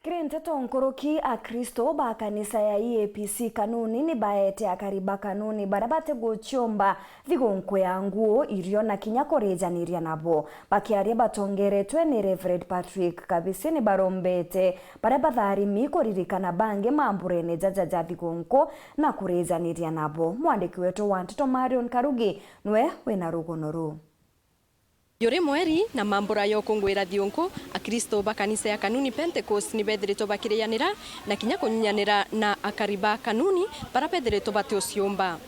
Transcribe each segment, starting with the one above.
Kirenteto nkoroki a Kristo ba kanisa ya EAPC kanuni ni baete akariba kanuni barabate gochomba thigonkwe ya nguo irio na kinya korejaniria nabo bakiaria batongeretwe ni Reverend Patrick Kabisi ni barombete barabathari mikoririkana bange mamburene jajaja thigonko na kurejaniria nabo. Mwandiki wetu wa Ntito Marion Karugi nwe wena rugonoru. Yore mweri na mambura yo kongwera thionko akristo ba kanisa ya kanuni Pentecost ni bethirito bakirianira na kinya kunyanira na akariba kanuni para bethirito bate ociomba.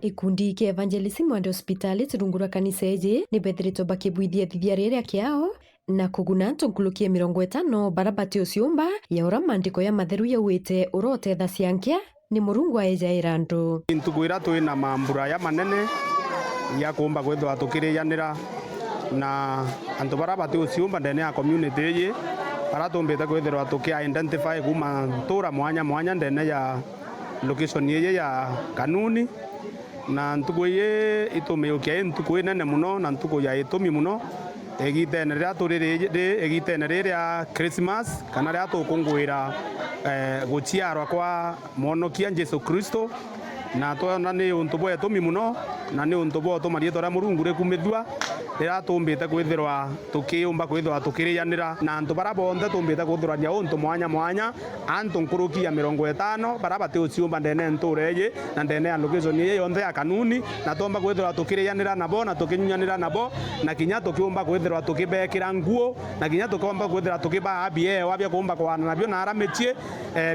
Ikundi ke evangelism mwande hospitali turungura kanisa eje ni bethirito bakibwithia thithia rĩrĩa kiao na kuguna tunkulukie 50 barabati ociomba ya ora mandiko ya matheru ya wite urotetha ciankia ni Murungu aejaira andu. Ntukwira twina mambura ya manene ya kumba kwithwa tukirianira na antu barabati ociomba ndene ya community ye bara tumbite kwithirwa tukia identify kuma ntura mwanya mwanya ndene ya location ye ya kanuni na ntukuye itumiyukia ntukuye nene muno na ntukuya itumi muno egitenera turire egitenera ya Christmas kana ria tukungwira guciarwa kwa mwonokia Jesu Kristo na twona ni untu bwa itumi muno na ni untu bwa tumarieto ra Murungu rikumithwa rira tumbite kwithirwa tukiumba kwithirwa tukirianira na antu bara bonthe tumbite kuthurania untu mwanya mwanya antu nkurukia 50 bara bati uciumba ndene ntureje na ndene ya location ye yonthe ya kanuni na tomba kwithirwa tukirianira nabo na tukinyunyanira nabo na kinya tukiumba kwithirwa tukibekira nguo na kinya tukomba kwithirwa tukiba abie wabia kumba kwana nabio na aramechie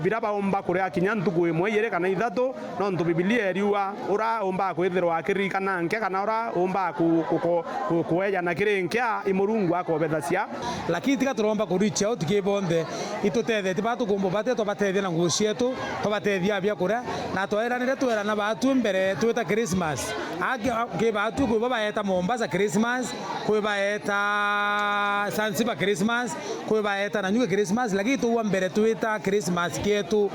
biraba umba kuria kinya ntuku imwe yere kana ithatu no ntu Biblia eriwa ura umba kwithirwa akirikana nke kana ura umba kueja na kirenkia imurungu akobethacia lakini tika turomba kuricha utikibonde itutethe tibatu kumbo bate to batethia na nguo cietu to batethia bia kuria na twaeranire twerana batu mbere twita Christmas ake batu ko baeta Mombasa Christmas ko baeta Zanzibar Christmas ko baeta na Nyuke Christmas lakini tuwa mbere twita Christmas kietu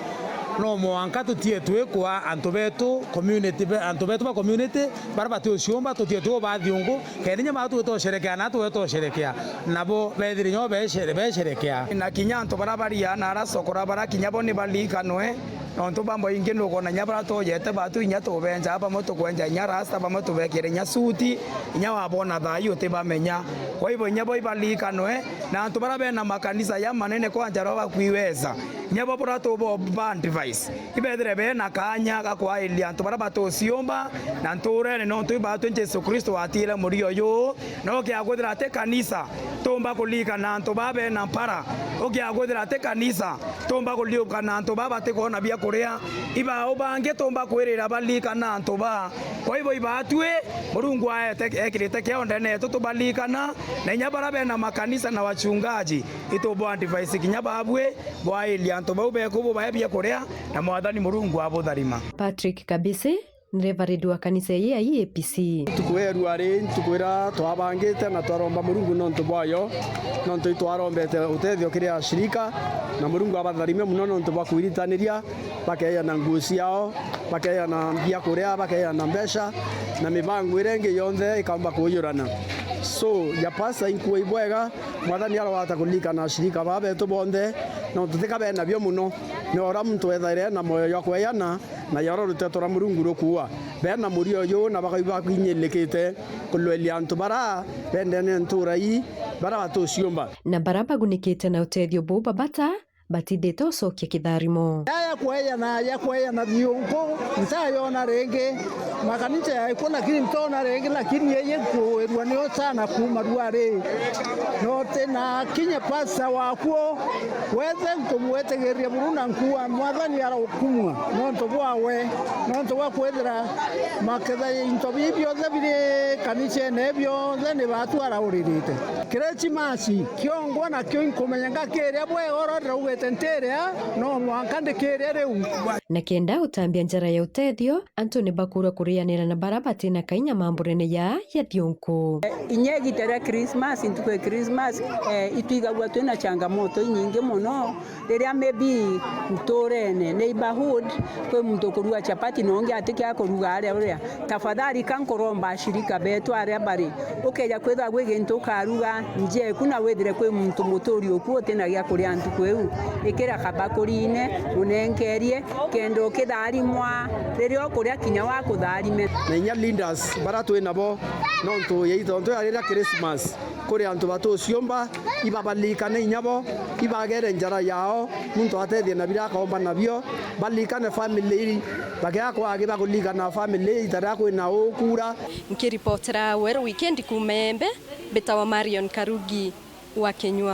no mwanka tutie twekwa antobeto community antobeto ba community barabati ociomba tutie tu ba thiungu kenya batu to sherekea na tu to sherekea nabo bedirinyo be sherekea na kinyanto barabaria na ara sokora bara kinyabo ni balikanwe nonto bambo inge no kona nyabara to yete batu inya to benja ba moto kwenja nya rasta ba moto bekere nya suti nya wabona thayo te bamenya kwa hivyo nyabo ibalikanwe na anto barabe na makanisa ya manene kwa njaro ba kwiweza nyabo burato bo band device ibedere be na kanya ga kwa ili anto barabato ociomba na nture no ntu ba Jesu Kristo atira murio yo no ke agudira te kanisa tomba kulika na anto babe na para oke agudira te kanisa tomba kulioka na anto baba te kona bia kuria iba obange tomba kwirira balika na anto ba kwa hivyo ibatwe Murungu aete ekirite kio ndene tutubalikana na nyabara be na makanisa na wachungaji ito bo device kinyababwe bwa ili anto baube kubo baebia kuria na mwathani Murungu abutharima. Patrick Kabisi Reverend wa kanisa ya EAPC tukweru ari tukwira twabangite na twaromba Murungu nontu bwayo nontu twarombete utethio kiria shirika na Murungu abatharime muno nontu bwa kwiritaniria bakeya na nguo ciao bakeya na bia kuria bakeya na mbesha na mibango irenge yonthe ikamba kuyurana so ya pasa inkuwa ibwega mwathani arwata kulika na shirika babetu bonthe no tutikabe na byo muno no ora muntu ethaire na moyo ya kweyana na yaro ruteto ra Murungu rukuwa bena murio yo na bakaiba kwinyelekete kulwelia antu bara bendene nturai bara batociomba na baraba gunikite na utethio bo babata batithite ucokia kitharimo ya kwaya na thiongo ntayona renge makanisa ya iko lakini mtona renge lakini yeye kuerwa ni sana kuma ruare no tena kinye pasa wako weze kumwetegeria Muruna nkuwa mwathani ara ukumwa no ntobwawe no ntobwa kwethera maketha into bibyo thebire kanisa nebyo thene batu ara uririte kireci masi kiongwa na kio inkomenya ngakeria bwe oro rauge tenterea no mwankandikire riu na kenda utambia njara ya utethio antu ni bakura kurianira na barabati na kainya mamburene ya thionku inyegi tere Christmas intukwe Christmas itwigagwa twina changamoto nyingi muno riria maybe mtorene neighborhood kwe muntu kurua chapati nonge atikia kuruga aria tafadhali kankoromba shirika betu aria bari ukeja kwetha gwe gintu karuga nje kuna wethire kwe muntu mutori okuo tena gya kuria ntukweu ikira kabakurine unengerie kendo kitharimwa riria kuria kinya wa kutharime na inya leaders baratu nabo nonto yeithonto ya Christmas kuri antu batu ciomba ibabalikane inyabo ibagere njara yao muntu atethie na bira kaomba nabio balikane family bagia kwa agiba kulikana family itara kwina ukura nkiripotera wer weekend kumembe betawa Marion Karugi wa Kenywa.